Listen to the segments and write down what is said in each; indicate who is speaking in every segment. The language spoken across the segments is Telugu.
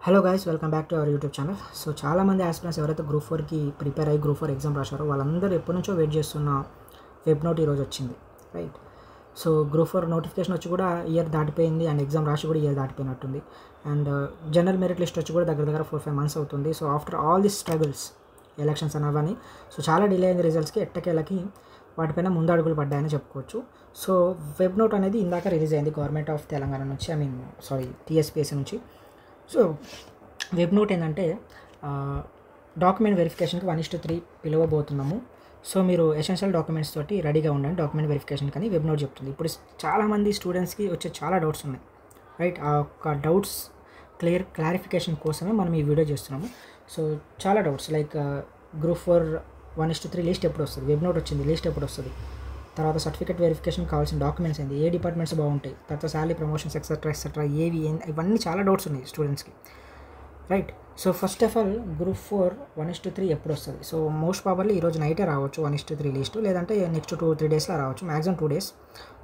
Speaker 1: Hello guys, welcome back to our YouTube channel. So చాలామంది ఆస్పిరెంట్స్ ఎవరైతే గ్రూప్ 4కి ప్రిపేర్ అయ్యి గ్రూప్ 4 ఎగ్జామ్ రాశారో వాళ్ళందరూ ఎప్పటి నుంచో వెయిట్ చేస్తున్న వెబ్ నోట్ ఈరోజు వచ్చింది, రైట్? సో గ్రూప్ 4 నోటిఫికేషన్ వచ్చి కూడా ఇయర్ దాటిపోయింది అండ్ ఎగ్జామ్ రాసి కూడా ఇయర్ దాటిపోయినట్టుంది. అండ్ జనరల్ మెరిట్ లిస్ట్ వచ్చి కూడా దగ్గర 4-5 మంత్స్ అవుతుంది. So after all this struggles, elections అనవని, సో చాలా డిలే అయింది రిజల్ట్స్కి. ఎట్టకేళ్ళకి వాటిపైన ముందు అడుగులు పడ్డాయని చెప్పుకోవచ్చు. సో వెబ్ నోట్ అనేది ఇందాక రిలీజ్ అయింది గవర్నమెంట్ ఆఫ్ తెలంగాణ నుంచి, టీఎస్పీఎస్సీ నుంచి. సో వెబ్ నోట్ ఏంటంటే డాక్యుమెంట్ వెరిఫికేషన్కి 1:3 పిలవబోతున్నాము. సో మీరు ఎసెన్షియల్ డాక్యుమెంట్స్ తోటి రెడీగా ఉండండి డాక్యుమెంట్ వెరిఫికేషన్ కానీ వెబ్ నోట్ చెప్తుంది. ఇప్పుడు చాలామంది స్టూడెంట్స్కి వచ్చే చాలా డౌట్స్ ఉన్నాయి, రైట్? ఆ యొక్క డౌట్స్ క్లారిఫికేషన్ కోసమే మనం ఈ వీడియో చేస్తున్నాము. సో చాలా డౌట్స్ లైక్ గ్రూప్ 4 1:3 లిస్ట్ ఎప్పుడు వస్తుంది, వెబ్ నోట్ వచ్చింది, లిస్ట్ ఎప్పుడు వస్తుంది, తర్వాత సర్టిఫికేట్ వెరిఫికేషన్ కావాల్సిన డాక్యుమెంట్స్ ఏంటి, ఏ డిపార్ట్మెంట్స్ బాగుంటాయి, తర్వాత శాలరీ ప్రమోషన్స్ ఎక్సెట్రా ఏవి ఇవన్నీ చాలా డౌట్స్ ఉన్నాయి స్టూడెంట్స్కి, right? So first of all group 4 1:3 ఎప్పుడు వస్తుంది? సో మోస్ట్ ప్రాబబ్లీ ఈరోజు నైటే రావచ్చు 1:3 లిస్టు, లేదంటే నెక్స్ట్ 2-3 డేస్లో రావచ్చు, మ్యాక్సిమం 2 డేస్.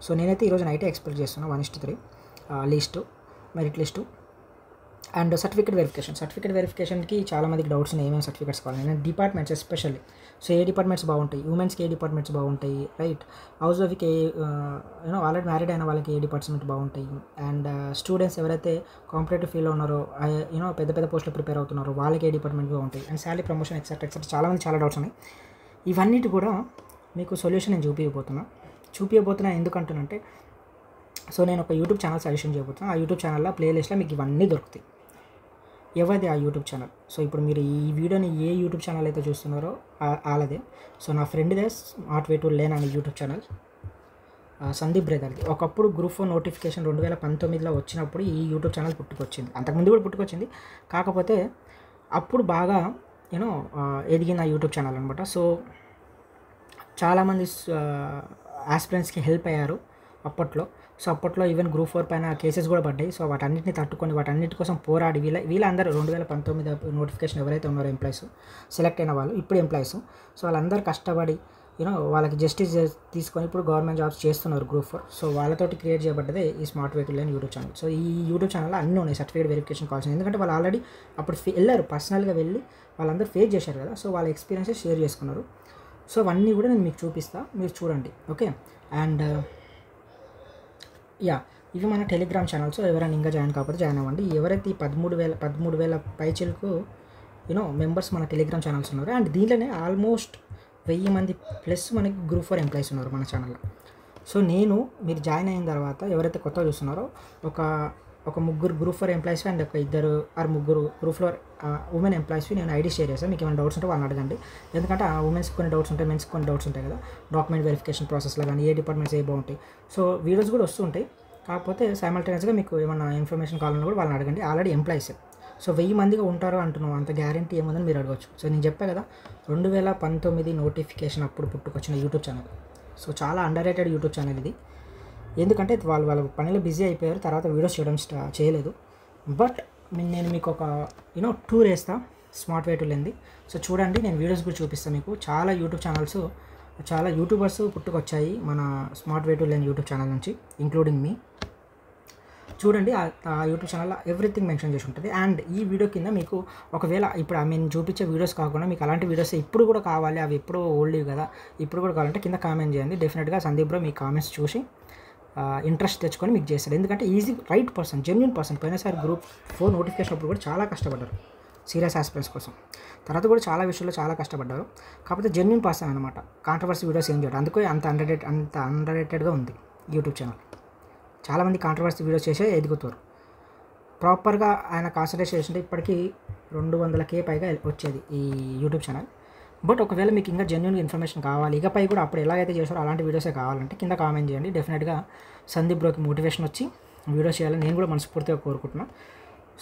Speaker 1: సో నేనైతే ఈరోజు నైటే ఎక్స్పెక్ట్ చేస్తున్నాను 1:3 list, merit list. And certificate వెరిఫికేషన్కి చాలామందికి డౌట్స్ ఉన్నాయి, ఏమేమి సర్టిఫికేట్స్ కావాలి. నేను డిపార్ట్మెంట్స్ ఎస్పెషల్లీ, సో ఏ డిపార్ట్మెంట్స్ బాగుంటాయి, ఉమెన్స్కి ఏ డిపార్ట్మెంట్స్ బాగుంటాయి, రైట్? హౌస్ వైఫ్కి ఆల్రెడీ మ్యారీడ్ అయిన వాళ్ళకి ఏ డిపార్ట్మెంట్ బాగుంటాయి, అండ్ స్టూడెంట్స్ ఎవరైతే కాంపిటేటివ్ ఫీల్డ్లో ఉన్నారో, పెద్ద పోస్టులు ప్రిపేర్ అవుతున్నారో వాళ్ళకి ఏ డిపార్ట్మెంట్ బాగుంటాయి, అండ్ శాలరీ ప్రమోషన్ ఎక్సెట్రా చాలా డౌట్స్ ఉన్నాయి. ఇవన్నిటి కూడా మీకు సొల్యూషన్ నేను చూపించబోతున్నా. ఎందుకంటున్నంటే, సో నేను ఒక యూట్యూబ్ ఛానల్ సజెషన్ చేయబోతున్నాను. ఆ యూట్యూబ్ ఛానల్లో ప్లేలిస్ట్లో మీకు ఇవన్నీ దొరుకుతాయి. ఎవరిది ఆ యూట్యూబ్ ఛానల్? సో ఇప్పుడు మీరు ఈ వీడియోని ఏ యూట్యూబ్ ఛానల్ అయితే చూస్తున్నారో వాళ్ళదే. సో నా ఫ్రెండ్దే స్మార్ట్ వే టు లెర్న్ అనే యూట్యూబ్ ఛానల్, సందీప్ బ్రదర్ది. ఒకప్పుడు గ్రూప్ 4 నోటిఫికేషన్ 2019లో వచ్చినప్పుడు ఈ యూట్యూబ్ ఛానల్ పుట్టుకొచ్చింది, అంతకుముందు కూడా పుట్టుకొచ్చింది, కాకపోతే అప్పుడు బాగా ఎదిగిన యూట్యూబ్ ఛానల్ అనమాట. సో చాలామంది ఆస్పిరెంట్స్కి హెల్ప్ అయ్యారు అప్పట్లో. సో అప్పట్లో ఈవెన్ గ్రూప్ 4 పైన కేసెస్ కూడా పడ్డాయి. సో వాటన్నిటిని తట్టుకొని వాటన్నిటి కోసం పోరాడి వీళ్ళందరూ 2019 నోటిఫికేషన్ ఎవరైతే ఉన్నారో ఎంప్లాయీస్ సెలెక్ట్ అయిన వాళ్ళు, ఇప్పుడు ఎంప్లాయీస్, సో వాళ్ళందరూ కష్టపడి వాళ్ళకి జస్టిస్ తీసుకొని ఇప్పుడు గవర్నమెంట్ జాబ్స్ చేస్తున్నారు గ్రూప్ 4. సో వాళ్ళతోటి క్రియేట్ చేయబడ్డదే ఈ smart way to learn YouTube channel. So ఈ యూట్యూబ్ ఛానల్లో అన్నీ ఉన్నాయి సర్టిఫికేట్ వెరిఫికేషన్ కావాల్సింది, ఎందుకంటే వాళ్ళు ఆల్రెడీ అప్పుడు వెళ్ళారు, పర్సనల్గా వెళ్ళి వాళ్ళందరూ ఫేస్ చేశారు కదా. సో వాళ్ళ ఎక్స్పీరియన్సెస్ షేర్ చేసుకున్నారు. సో అవన్నీ కూడా నేను మీకు చూపిస్తాను, మీరు చూడండి, ఓకే? అండ్ ఇవి మన టెలిగ్రామ్ ఛానల్స్. ఎవరైనా ఇంకా జాయిన్ కాకపోతే జాయిన్ అవ్వండి. ఎవరైతే ఈ 13,000 పైచీలకు మెంబర్స్ మన టెలిగ్రామ్ ఛానల్స్ ఉన్నారు, అండ్ దీంట్లోనే ఆల్మోస్ట్ 1000 మంది ప్లస్ మనకి గ్రూప్ 4 ఎంప్లాయీస్ ఉన్నారు మన ఛానల్లో. సో మీరు జాయిన్ అయిన తర్వాత ఎవరైతే కొత్తగా చూస్తున్నారో ఒక ముగ్గురు గ్రూప్ 4 ఎంప్లాయీస్ అండ్ ఒక 2-3 గ్రూప్ 4 ఉమెన్ ఎంప్లాయీస్వి నేను ఐడి షేర్ చేస్తాను. మీకు ఏమైనా డౌట్స్ ఉంటే వాళ్ళని అడగండి, ఎందుకంటే ఆ ఉమెన్స్కి కొన్ని డౌట్స్ ఉంటాయి, మెన్స్కి కొన్ని డౌట్స్ ఉంటాయి కదా, డాక్యుమెంట్ వెరిఫికేషన్ ప్రాసెస్లో కానీ ఏ డిపార్ట్మెంట్స్ ఏ బాగుంటాయి. సో వీడియోస్ కూడా వస్తుంటాయి, కాకపోతే సైమల్టేనియస్గా మీకు ఏమైనా ఇన్ఫర్మేషన్ కావాలన్నా కూడా వాళ్ళని అడగండి. Already employees. సో 1000 మందిగా ఉంటారు అంటున్నాం, అంత గ్యారంటీ ఏముందని మీరు అడగవచ్చు. సో నేను చెప్పా కదా, 2019 నోటిఫికేషన్ అప్పుడు పుట్టుకొచ్చిన యూట్యూబ్ ఛానల్. సో చాలా అండర్ రేటెడ్ యూట్యూబ్ ఛానల్ ఇది, ఎందుకంటే వాళ్ళ పనిలో బిజీ అయిపోయారు, తర్వాత వీడియోస్ చేయలేదు. బట్ నేను మీకు ఒక టూర్ వేస్తా smart way to learn. So చూడండి, నేను వీడియోస్ కూడా చూపిస్తాను మీకు. చాలా యూట్యూబర్స్ పుట్టుకొచ్చాయి మన smart way to learn YouTube channel నుంచి, ఇంక్లూడింగ్ మీ. చూడండి, ఆ యూట్యూబ్ ఛానల్లో ఎవ్రీథింగ్ మెన్షన్ చేసి ఉంటుంది. అండ్ ఈ వీడియో కింద మీకు ఒకవేళ ఇప్పుడు చూపించే వీడియోస్ కాకుండా మీకు అలాంటి వీడియోస్ ఇప్పుడు కూడా కావాలి, అవి ఎప్పుడూ ఓల్డ్ కదా, ఇప్పుడు కూడా కావాలంటే కింద కామెంట్ చేయండి. డెఫినెట్గా సందీప్ బ్రో మీ కామెంట్స్ చూసి ఇంట్రెస్ట్ తెచ్చుకొని మీకు చేస్తాడు, ఎందుకంటే easy right person, genuine person. పోయినసారి గ్రూప్ 4 నోటిఫికేషన్ అప్పుడు కూడా చాలా కష్టపడ్డారు సీరియస్ ఆస్పిరెంట్స్ కోసం, తర్వాత కూడా చాలా విషయాల్లో చాలా కష్టపడ్డారు. కాకపోతే జెన్యూన్ పర్సన్ అనమాట, కాంట్రవర్సీ వీడియోస్ ఏం చేయడం, అందుకే అంత అండర్ రేటెడ్గా ఉంది యూట్యూబ్ ఛానల్. చాలామంది కాంట్రవర్సీ వీడియోస్ చేసే ఎదుగుతారు. ప్రాపర్గా ఆయన కాన్సన్ట్రేట్ చేస్తుంటే ఇప్పటికీ 200K పైగా వచ్చేది ఈ యూట్యూబ్ ఛానల్. బట్ ఒకవేళ మీకు ఇంకా జెన్యూన్ ఇన్ఫర్మేషన్ కావాలి, ఇకపై కూడా అప్పుడు ఎలాగైతే చేశారో అలాంటి వీడియోసే కావాలంటే కింద కామెంట్ చేయండి. డెఫినెట్గా సందీప్ బ్రోకి మోటివేషన్ వచ్చి వీడియోస్ చేయాలని నేను కూడా మనస్ఫూర్తిగా కోరుకుంటున్నాను.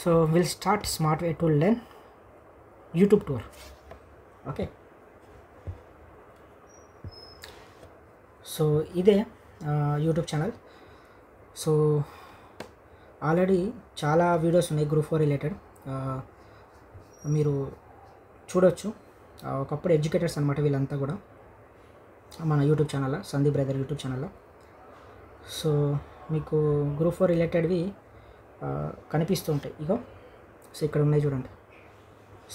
Speaker 1: So will start smart way to learn YouTube tour, okay? So ఇదే యూట్యూబ్ ఛానల్. సో ఆల్రెడీ చాలా వీడియోస్ ఉన్నాయి గ్రూప్ 4 రిలేటెడ్, మీరు చూడొచ్చు. ఒకప్పుడు ఎడ్యుకేటర్స్ అనమాట వీళ్ళంతా కూడా మన యూట్యూబ్ ఛానల్లో, సందీప్ బ్రదర్ యూట్యూబ్ ఛానల్లో. సో మీకు గ్రూప్ 4 రిలేటెడ్వి కనిపిస్తూ ఉంటాయి. ఇగో సో ఇక్కడ ఉన్నాయి చూడండి.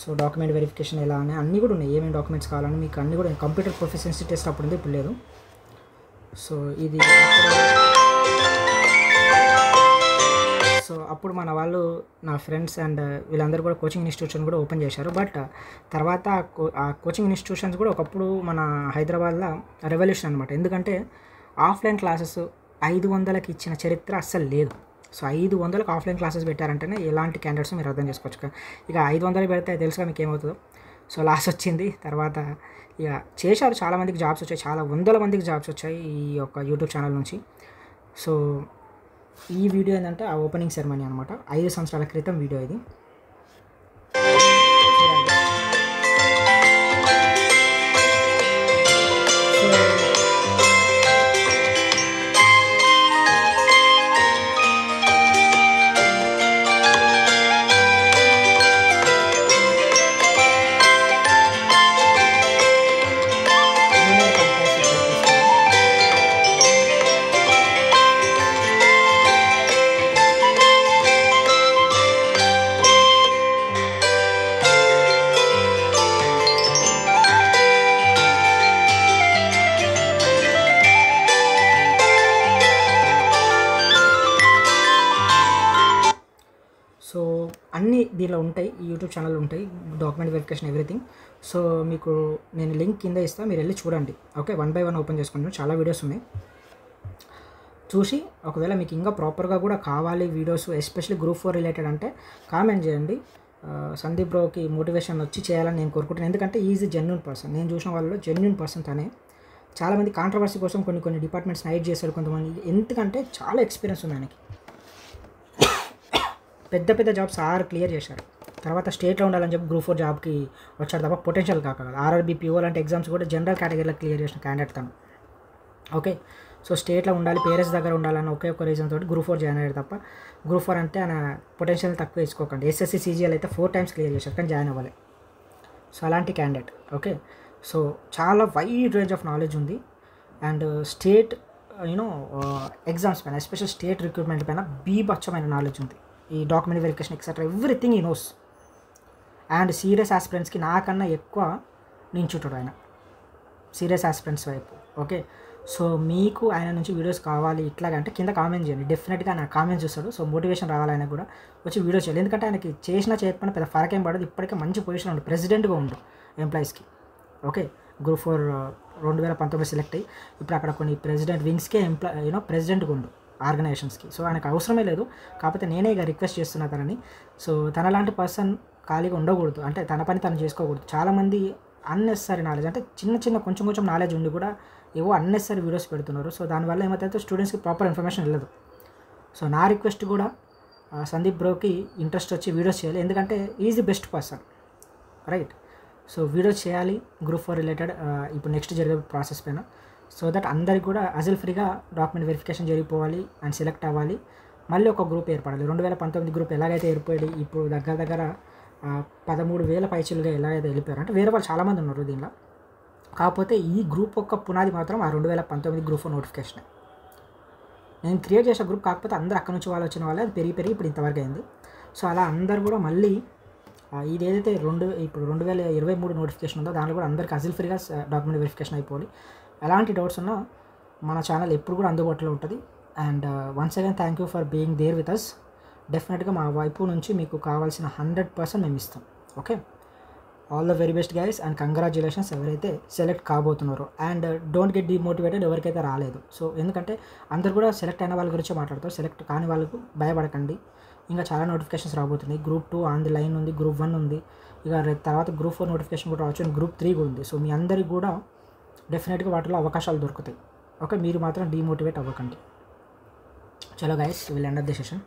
Speaker 1: సో డాక్యుమెంట్ వెరిఫికేషన్ ఎలా అని అన్నీ కూడా ఉన్నాయి, ఏమేమి డాక్యుమెంట్స్ కావాలని మీకు అన్నీ కూడా. కంప్యూటర్ ప్రొఫిషియన్సీ టెస్ట్ అప్పుడు ఉంది, ఇప్పుడు లేదు. సో ఇది అప్పుడు మన వాళ్ళు నా ఫ్రెండ్స్ అండ్ వీళ్ళందరూ కూడా కోచింగ్ ఇన్స్టిట్యూషన్ కూడా ఓపెన్ చేశారు. బట్ తర్వాత ఆ కోచింగ్ ఇన్స్టిట్యూషన్స్ కూడా ఒకప్పుడు మన హైదరాబాద్లో రెవల్యూషన్ అనమాట. ఎందుకంటే ఆఫ్లైన్ క్లాసెస్ 500కి ఇచ్చిన చరిత్ర అస్సలు లేదు. సో 500కి ఆఫ్లైన్ క్లాసెస్ పెట్టారంటేనే ఎలాంటి క్యాండిడేట్స్ మీరు అర్థం చేసుకోవచ్చు. ఇక 500 పెడితే తెలుసుగా మీకు ఏమవుతుందో. సో లాస్ వచ్చింది. తర్వాత ఇక చేశారు, చాలామందికి జాబ్స్ వచ్చాయి, చాలా వందల మందికి జాబ్స్ వచ్చాయి ఈ యొక్క యూట్యూబ్ ఛానల్ నుంచి. సో ఈ వీడియో ఏంటంటే ఆ ఓపెనింగ్ సెరమనీ అనమాట, 5 సంవత్సరాల క్రితం వీడియో ఇది. సో అన్నీ దీనిలో ఉంటాయి, ఈ యూట్యూబ్ ఛానల్ ఉంటాయి, డాక్యుమెంట్ వెరిఫికేషన్ ఎవ్రీథింగ్. సో మీకు నేను లింక్ కింద ఇస్తాను, మీరు వెళ్ళి చూడండి. ఓకే, 1 by 1 ఓపెన్ చేసుకుంటాను, చాలా వీడియోస్ ఉన్నాయి. చూసి ఒకవేళ మీకు ఇంకా ప్రాపర్గా కూడా కావాలి వీడియోస్, ఎస్పెషల్లీ గ్రూప్ 4 రిలేటెడ్ అంటే కామెంట్ చేయండి. సందీప్ బ్రోకి మోటివేషన్ వచ్చి చేయాలని నేను కోరుకుంటున్నాను. ఎందుకంటే ఈజ్ జెన్యూన్ పర్సన్, నేను చూసిన వాళ్ళలో జెన్యూన్ పర్సన్ తనే. చాలామంది కాంట్రవర్సీ కోసం కొన్ని డిపార్ట్మెంట్స్ హైడ్ చేశారు కొంతమంది, ఎందుకంటే చాలా ఎక్స్పీరియన్స్ ఉంది ఆయనకి. పెద్ద జాబ్స్ క్లియర్ చేశారు. తర్వాత స్టేట్లో ఉండాలని చెప్పి గ్రూప్ 4 జాబ్కి వచ్చాడు తప్ప పొటెన్షియల్ కాక ఆర్ఆర్బీ పిఓ లాంటి ఎగ్జామ్స్ కూడా జనరల్ కేటగిరీలో క్లియర్ చేసిన క్యాండిడేట్ తను. ఓకే, సో స్టేట్లో ఉండాలి, పేరెంట్స్ దగ్గర ఉండాలని ఒకే ఒక రీజన్ తోటి గ్రూప్ 4 జాయిన్ అయ్యాడు తప్ప గ్రూప్ 4 అంటే ఆయన పొటెన్షియల్ తక్కువ వేసుకోకండి. ఎస్ఎస్సి CGL అయితే 4 times క్లియర్ చేశారు కానీ జాయిన్ అవ్వాలి. సో అలాంటి క్యాండిడేట్. ఓకే, సో చాలా వైడ్ రేంజ్ ఆఫ్ నాలెడ్జ్ ఉంది. అండ్ స్టేట్ ఎగ్జామ్స్ పైన, ఎస్పెషల్ స్టేట్ రిక్రూట్మెంట్ పైన బీభత్సమైన నాలెడ్జ్ ఉంది. ఈ డాక్యుమెంట్ వెరిఫికేషన్ ఎక్సెట్రా ఎవ్రీథింగ్ ఈ నోస్. అండ్ సీరియస్ ఆస్పిరెంట్స్కి నాకన్నా ఎక్కువ నించుంటాడు ఆయన, సీరియస్ ఆస్పిరెంట్స్ వైపు. ఓకే, సో మీకు ఆయన నుంచి వీడియోస్ కావాలి ఇట్లాగంటే కింద కామెంట్ చేయండి, డెఫినెట్గా ఆయన కామెంట్ చూస్తాడు. సో మోటివేషన్ రావాలి ఆయనకు కూడా, వచ్చి వీడియో చేయాలి. ఎందుకంటే ఆయనకి చేయకపోయినా పెద్ద ఫరక్ ఏం పడదు. ఇప్పటికే మంచి పొజిషన్ ఉండు, ప్రెసిడెంట్గా ఉండు ఎంప్లాయీస్కి. ఓకే, గ్రూప్ 4 2019 సెలెక్ట్ అయ్యి ఇప్పుడు అక్కడ కొన్ని ప్రెసిడెంట్ వింగ్స్కే ప్రెసిడెంట్గా ఉండు ఆర్గనైజేషన్స్కి. సో ఆయనకు అవసరమే లేదు, కాకపోతే నేనే ఇక రిక్వెస్ట్ చేస్తున్నా తనని. సో తనలాంటి పర్సన్ ఖాళీగా ఉండకూడదు, అంటే తన పని తను చేసుకోకూడదు. చాలామంది అన్నెసరీ నాలెడ్జ్, అంటే చిన్న కొంచెం నాలెడ్జ్ ఉండి కూడా ఏవో అన్నెసరీ వీడియోస్ పెడుతున్నారు. సో దానివల్ల ఏమైతే స్టూడెంట్స్కి ప్రాపర్ ఇన్ఫర్మేషన్ వెళ్ళదు. సో నా రిక్వెస్ట్ కూడా సందీప్ బ్రోకి ఇంట్రెస్ట్ వచ్చి వీడియోస్ చేయాలి, ఎందుకంటే is the best person, right. So videos చేయాలి గ్రూప్ 4 రిలేటెడ్ ఇప్పుడు నెక్స్ట్ జరిగే ప్రాసెస్ పైన. సో దట్ అందరికి కూడా అజల్ ఫ్రీగా డాక్యుమెంట్ వెరిఫికేషన్ జరిగిపోవాలి అండ్ సెలెక్ట్ అవ్వాలి. మళ్ళీ ఒక గ్రూప్ ఏర్పడాలి. 2019 గ్రూప్ ఎలాగైతే ఏర్పడి ఇప్పుడు దగ్గర 13,000 పైచలుగా ఎలాగైతే వెళ్ళిపోయారు, అంటే వేరే వాళ్ళు చాలామంది ఉన్నారు దీనిలో. కాకపోతే ఈ గ్రూప్ యొక్క పునాది మాత్రం ఆ 2019 గ్రూప్ 4 నోటిఫికేషన్. నేను క్రియేట్ చేసిన గ్రూప్, కాకపోతే అందరూ అక్కడ నుంచి వాళ్ళు వచ్చిన వాళ్ళే అది పెరిగి ఇప్పుడు ఇంతవరకు అయింది. సో అలా అందరు కూడా మళ్ళీ ఇది ఏదైతే ఇప్పుడు 2023 నోటిఫికేషన్ ఉందో దాంట్లో కూడా అందరికీ అజల్ ఫ్రీగా డాక్యుమెంట్ వెరిఫికేషన్ అయిపోవాలి. ఎలాంటి డౌట్స్ ఉన్నా మన ఛానల్ ఎప్పుడు కూడా అందుబాటులో ఉంటుంది. And once again thank you for being there with us. డెఫినెట్గా మా వైపు నుంచి మీకు కావాల్సిన 100% మేము ఇస్తాం. Okay, all the very best guys and congratulations ఎవరైతే సెలెక్ట్ కాబోతున్నారో. అండ్ డోంట్ గెట్ డిమోటివేటెడ్ ఎవరికైతే రాలేదు. సో ఎందుకంటే అందరు కూడా సెలెక్ట్ అయిన వాళ్ళ గురించే మాట్లాడతారు, సెలెక్ట్ కాని వాళ్ళకు భయపడకండి. ఇంకా చాలా నోటిఫికేషన్స్ రాబోతున్నాయి. గ్రూప్ 2 ఆన్ ది లైన్ ఉంది, గ్రూప్ 1 ఉంది, ఇక తర్వాత గ్రూప్ 4 నోటిఫికేషన్ కూడా రావచ్చు, గ్రూప్ 3 కూడా ఉంది. సో మీ అందరికి కూడా డెఫినెట్గా వాటిలో అవకాశాలు దొరుకుతాయి. ఓకే, మీరు మాత్రం డిమోటివేట్ అవ్వకండి. చలో guys, will end of the session.